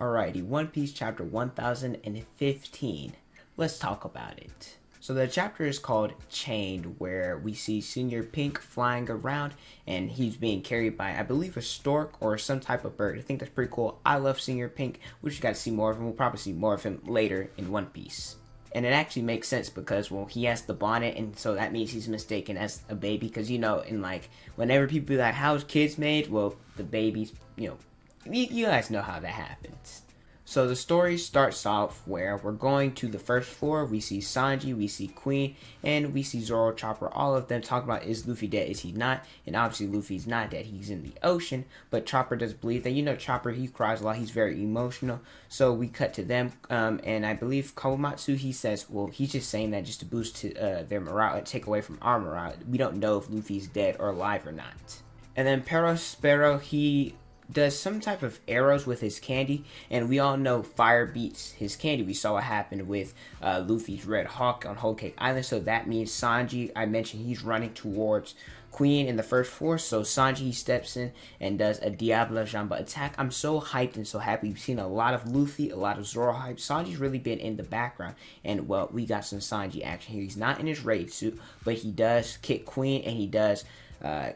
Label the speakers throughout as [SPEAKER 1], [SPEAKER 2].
[SPEAKER 1] Alrighty, One Piece chapter 1015. Let's talk about it. So the chapter is called Chained, where we see Senior Pink flying around and he's being carried by, I believe, a stork or some type of bird. I think that's pretty cool. I love Senior Pink. We just got to see more of him. We'll probably see more of him later in One Piece. And it actually makes sense because, well, he has the bonnet, and so that means he's mistaken as a baby. Because, you know, in like, whenever people be like, how's kids made? Well, the babies, you guys know how that happens. So the story starts off where we're going to the first floor. We see Sanji, we see Queen, and we see Zoro, Chopper, all of them talking about, is Luffy dead, is he not? And obviously Luffy's not dead, he's in the ocean, but Chopper does believe that. Chopper, he cries a lot, he's very emotional. So we cut to them, and I believe Kawamatsu, he says, well, he's just saying that just to boost their morale and take away from our morale. We don't know if Luffy's dead or alive or not. And then Perospero, he does some type of arrows with his candy, and we all know fire beats his candy. We saw what happened with Luffy's Red Hawk on Whole Cake Island, so that means Sanji, I mentioned he's running towards Queen in the first floor, so Sanji, he steps in and does a Diablo Jamba attack. I'm so hyped and so happy. We've seen a lot of Luffy, a lot of Zoro hype. Sanji's really been in the background, and well, we got some Sanji action here. He's not in his raid suit, but he does kick Queen, and he does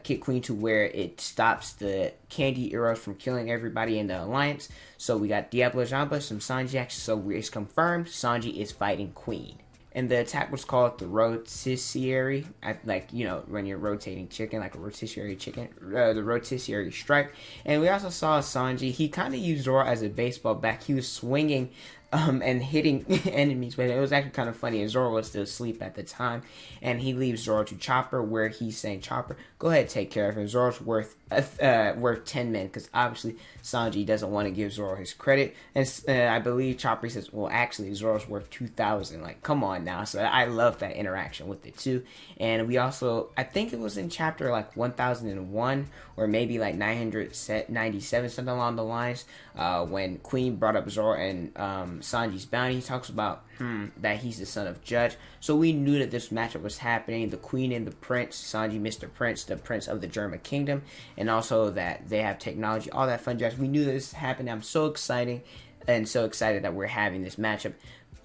[SPEAKER 1] kick Queen to where it stops the candy arrows from killing everybody in the alliance. So we got Diablo Jamba, some Sanji action, so it's confirmed Sanji is fighting Queen. And the attack was called the rotisserie, when you're rotating chicken, like a rotisserie chicken, the rotisserie strike. And we also saw Sanji, he kind of used Zoro as a baseball bat. He was swinging and hitting enemies, but it was actually kind of funny. And Zoro was still asleep at the time, and he leaves Zoro to Chopper, where he's saying, Chopper, go ahead, take care of him. Zoro's worth 10 men, because obviously Sanji doesn't want to give Zoro his credit, and I believe Chopper says, well, actually Zoro's worth 2,000. Like, come on now. So I love that interaction with it too. And we also, I think it was in chapter like 1001 or maybe like 997, something along the lines, when Queen brought up Zoro and Sanji's bounty. He talks about that he's the son of Judge. So we knew that this matchup was happening. The Queen and the Prince, Sanji, Mr. Prince, the Prince of the German Kingdom, and also that they have technology, all that fun jazz. We knew this happened. I'm so excited that we're having this matchup.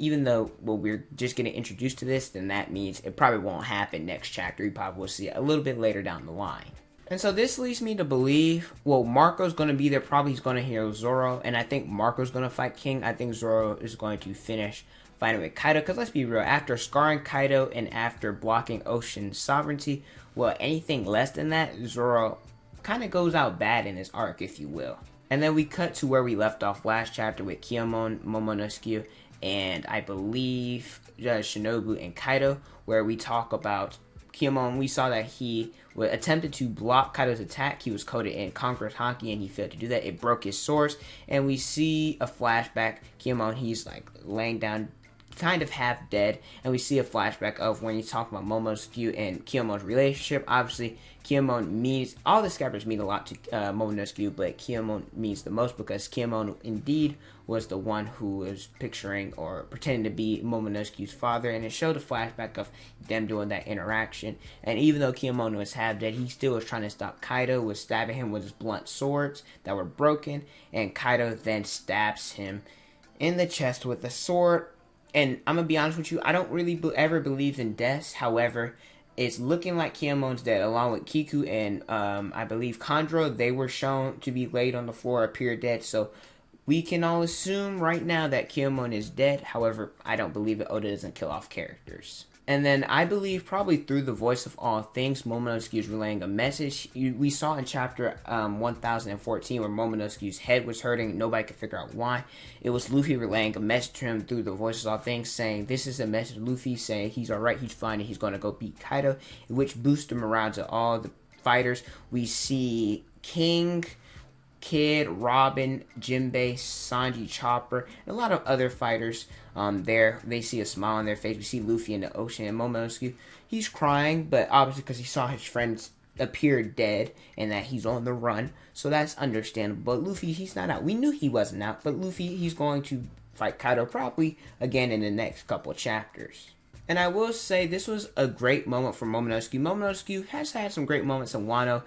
[SPEAKER 1] Even though, well, we're just getting introduced to this, then that means it probably won't happen next chapter. We probably will see it a little bit later down the line. And so this leads me to believe, well, Marco's going to be there. Probably he's going to heal Zoro. And I think Marco's going to fight King. I think Zoro is going to finish fighting with Kaido. Because let's be real, after scarring Kaido and after blocking Ocean Sovereignty, well, anything less than that, Zoro kind of goes out bad in his arc, if you will. And then we cut to where we left off last chapter with Kinemon, Momonosuke, and I believe Shinobu and Kaido, where we talk about Kinemon. We saw that he attempted to block Kaido's attack. He was coated in Conqueror's Haki and he failed to do that. It broke his swords, and we see a flashback. Kinemon, he's like laying down, kind of half dead, and we see a flashback of when he's talking about Momonosuke and Kinemon's relationship. Obviously, Kinemon means, all the characters mean a lot to Momonosuke, but Kinemon means the most because Kinemon indeed was the one who was picturing or pretending to be Momonosuke's father, and it showed a flashback of them doing that interaction. And even though Kinemon was half dead, he still was trying to stop Kaido, was stabbing him with his blunt swords that were broken, and Kaido then stabs him in the chest with a sword. And I'm going to be honest with you, I don't really ever believe in deaths. However, it's looking like Kinemon's dead, along with Kiku and I believe Kandro. They were shown to be laid on the floor, appear dead. So we can all assume right now that Kinemon is dead. However, I don't believe it. Oda doesn't kill off characters. And then I believe probably through the voice of all things, Momonosuke is relaying a message. We saw in chapter 1014 where Momonosuke's head was hurting. Nobody could figure out why. It was Luffy relaying a message to him through the voice of all things, saying this is a message. Luffy saying he's alright, he's fine, and he's going to go beat Kaido, which boosts the morale to all the fighters. We see King, Kid, Robin, Jinbei, Sanji, Chopper, and a lot of other fighters there. They see a smile on their face. We see Luffy in the ocean, and Momonosuke, he's crying, but obviously because he saw his friends appear dead and that he's on the run, so that's understandable. But Luffy, he's not out. We knew he wasn't out, but Luffy, he's going to fight Kaido probably again in the next couple chapters. And I will say this was a great moment for Momonosuke. Momonosuke has had some great moments in Wano.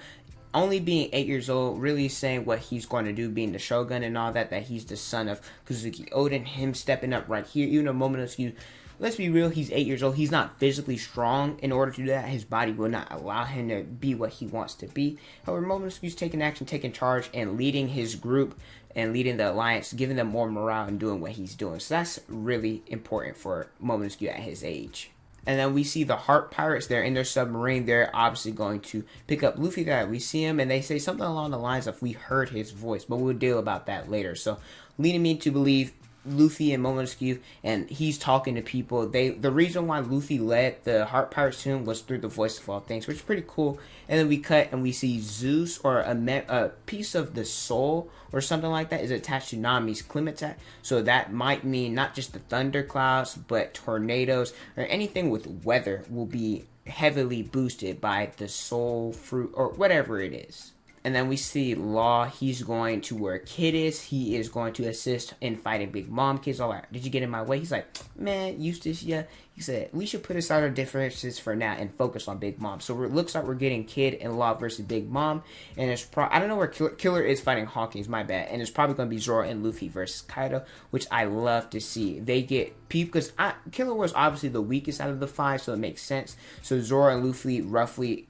[SPEAKER 1] only being 8 years old, really saying what he's going to do, being the Shogun and all that, that he's the son of Kuzuki Oda, him stepping up right here. Even though Momonosuke, let's be real, he's 8 years old. He's not physically strong in order to do that. His body will not allow him to be what he wants to be. However, Momonosuke's taking action, taking charge, and leading his group and leading the alliance, giving them more morale and doing what he's doing. So that's really important for Momonosuke at his age. And then we see the Heart Pirates. They're in their submarine. They're obviously going to pick up Luffy. That we see him, and they say something along the lines of, "We heard his voice," but we'll deal about that later. So, leading me to believe Luffy and Momonosuke, and he's talking to people. The reason why Luffy led the Heart Pirates to him was through the voice of all things, which is pretty cool. And then we cut and we see Zeus, or a piece of the soul or something like that, is attached to Nami's Clementine. So that might mean not just the thunderclouds, but tornadoes or anything with weather will be heavily boosted by the soul fruit or whatever it is. And then we see Law. He's going to where Kid is. He is going to assist in fighting Big Mom. Kid's all like, "Did you get in my way?" He's like, "Man, Eustace, yeah." He said, "We should put aside our differences for now and focus on Big Mom." So it looks like we're getting Kid and Law versus Big Mom. And it's I don't know where Killer is fighting Hawkins, my bad. And it's probably going to be Zoro and Luffy versus Kaido, which I love to see. They get people, because Killer was obviously the weakest out of the 5, so it makes sense. So Zoro and Luffy roughly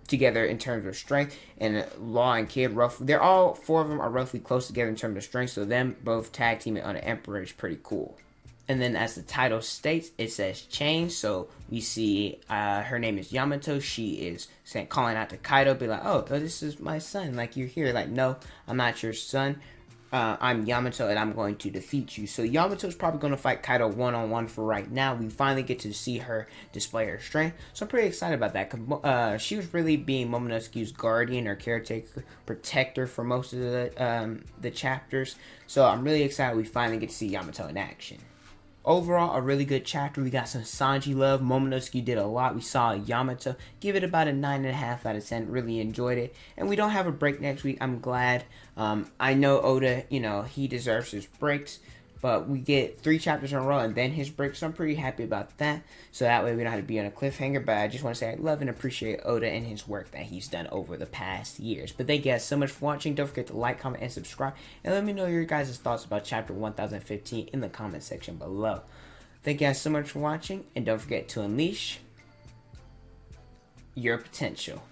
[SPEAKER 1] together in terms of strength, and Law and Kid roughly, they're all 4 of them are roughly close together in terms of strength, so them both tag teaming on the Emperor is pretty cool. And then as the title states, it says change. So we see her name is Yamato. She is calling out to Kaido, be like, oh, this is my son, like, you're here. Like, no, I'm not your son. I'm Yamato and I'm going to defeat you. So Yamato's probably going to fight Kaido one-on-one for right now. We finally get to see her display her strength. So I'm pretty excited about that. Cause, she was really being Momonosuke's guardian or caretaker, protector for most of the chapters. So I'm really excited we finally get to see Yamato in action. Overall, a really good chapter. We got some Sanji love. Momonosuke did a lot. We saw Yamato. Give it about a 9.5 out of 10. Really enjoyed it. And we don't have a break next week. I'm glad. I know Oda, he deserves his breaks. But we get 3 chapters in a row and then his break. So I'm pretty happy about that. So that way we don't have to be on a cliffhanger. But I just want to say I love and appreciate Oda and his work that he's done over the past years. But thank you guys so much for watching. Don't forget to like, comment, and subscribe. And let me know your guys' thoughts about chapter 1015 in the comment section below. Thank you guys so much for watching. And don't forget to unleash your potential.